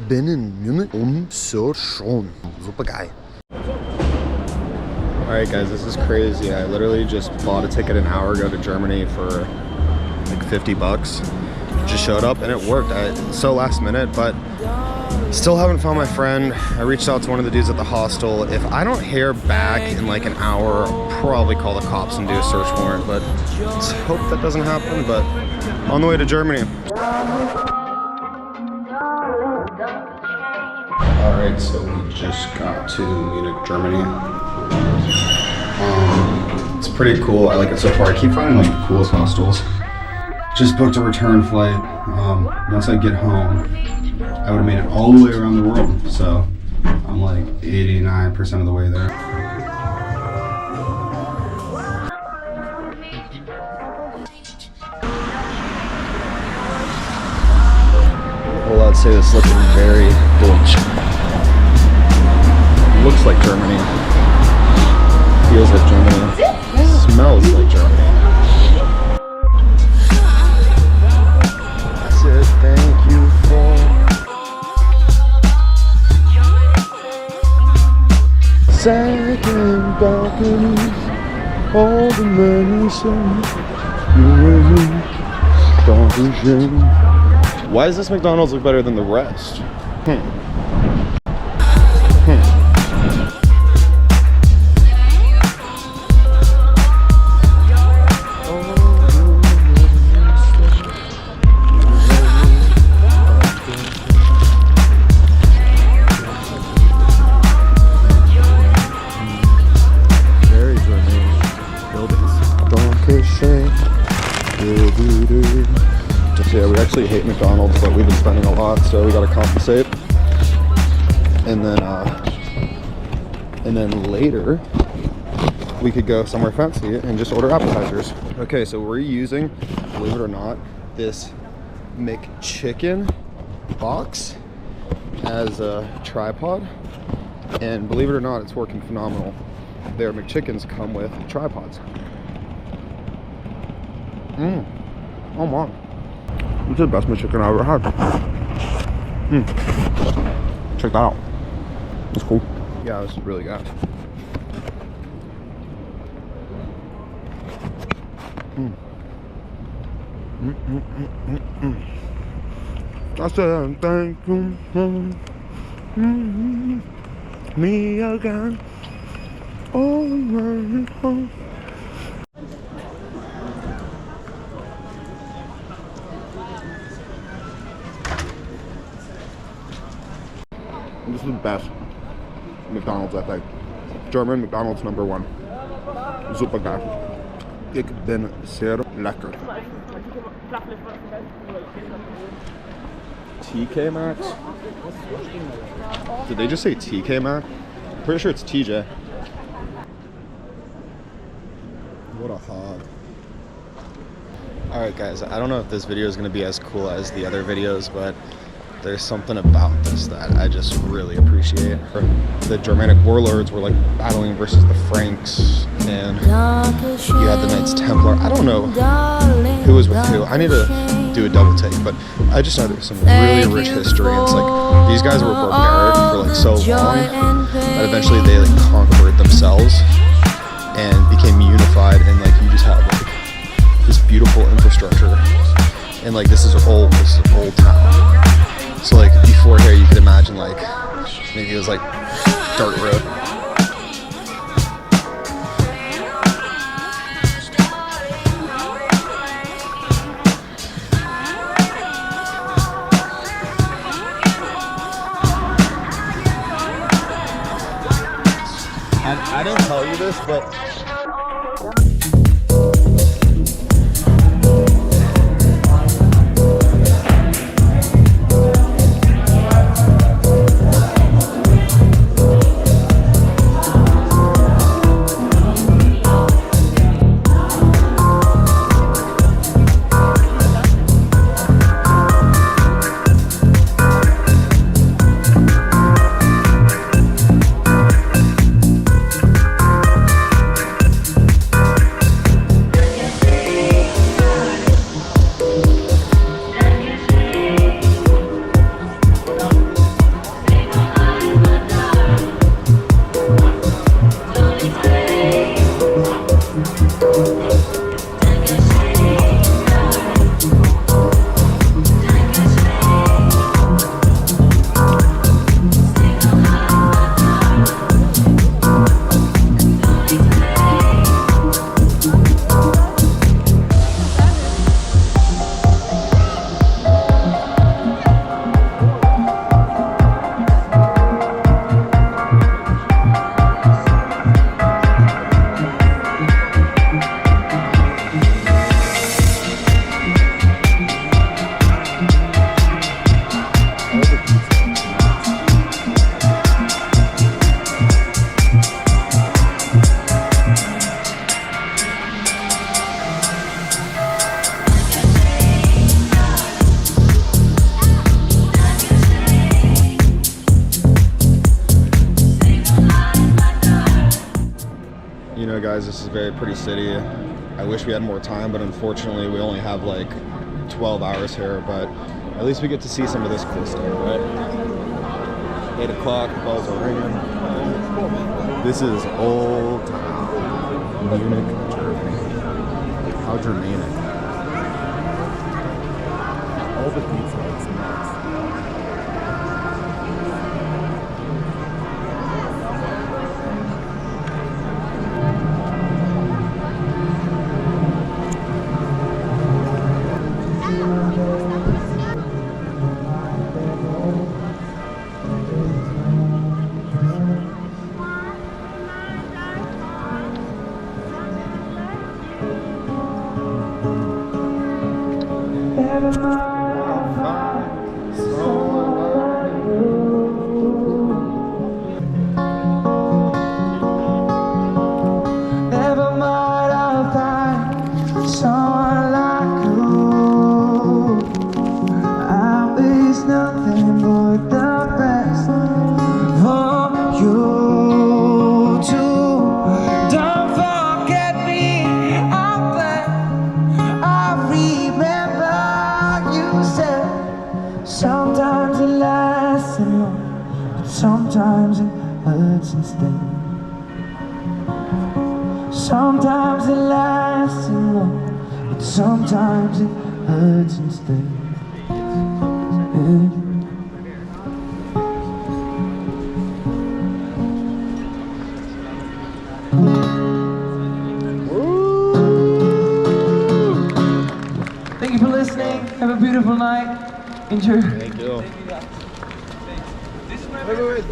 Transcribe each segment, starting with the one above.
bin in Munich so schon. Super geil. Alright guys, this is crazy. I literally just bought a ticket an hour ago to Germany for like 50 bucks. Just showed up and it worked. So last minute, but still haven't found my friend. I reached out to one of the dudes at the hostel. If I don't hear back in like an hour, I'll probably call the cops and do a search warrant, but let's hope that doesn't happen. But on the way to Germany. Alright, so we just got to Munich, Germany. It's pretty cool. I like it so far. I keep finding like the coolest hostels. Just booked a return flight. Once I get home, I would have made it all the way around the world. So I'm like 89% of the way there. Well, I'd say this looking very Deutsch. Looks like Germany. Feels like Germany. Smells like Germany. I said thank you for second balconies, all the many songs you and me don't shame. Why does this McDonald's look better than the rest? Yeah, we actually hate McDonald's, but we've been spending a lot, so we gotta compensate. And then later, we could go somewhere fancy and just order appetizers. Okay, so we're using, believe it or not, this McChicken box as a tripod. And believe it or not, it's working phenomenal. Their McChickens come with tripods. Oh my. This is the best McChicken I've ever had. Check that out. It's cool. Yeah, this is really good. I said thank you me again. Oh my God. This is the best McDonald's, I think. German McDonald's #1. Super geil. Ich bin sehr lecker. TK Maxx? Did they just say TK Maxx? I'm pretty sure it's TJ. What a hog. Alright guys, I don't know if this video is going to be as cool as the other videos, but there's something about this that I just really appreciate. The Germanic warlords were like battling versus the Franks, and you had the Knights Templar. I don't know who was with who. I need to do a double take, but I just know there's some really rich history. And it's like these guys were barbaric for like so long that eventually they like conquered themselves and became unified, and like you just have like this beautiful infrastructure, and like this is old town. So like before here, you could imagine like maybe it was like dirt road. I didn't tell you this, but guys, this is a very pretty city. I wish we had more time, but unfortunately we only have like 12 hours here, but at least we get to see some of this cool stuff, right? 8 o'clock, the bells are ringing. This is old town, Munich, Germany. How Germanic. All the pizza is nuts. Sometimes it lasts and long, but sometimes it hurts instead. Sometimes it lasts and long, but sometimes it hurts instead. Thank you for listening. Have a beautiful night. Enjoy. Thank you. This is my Wait.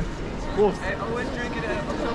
Cool. I always drink it at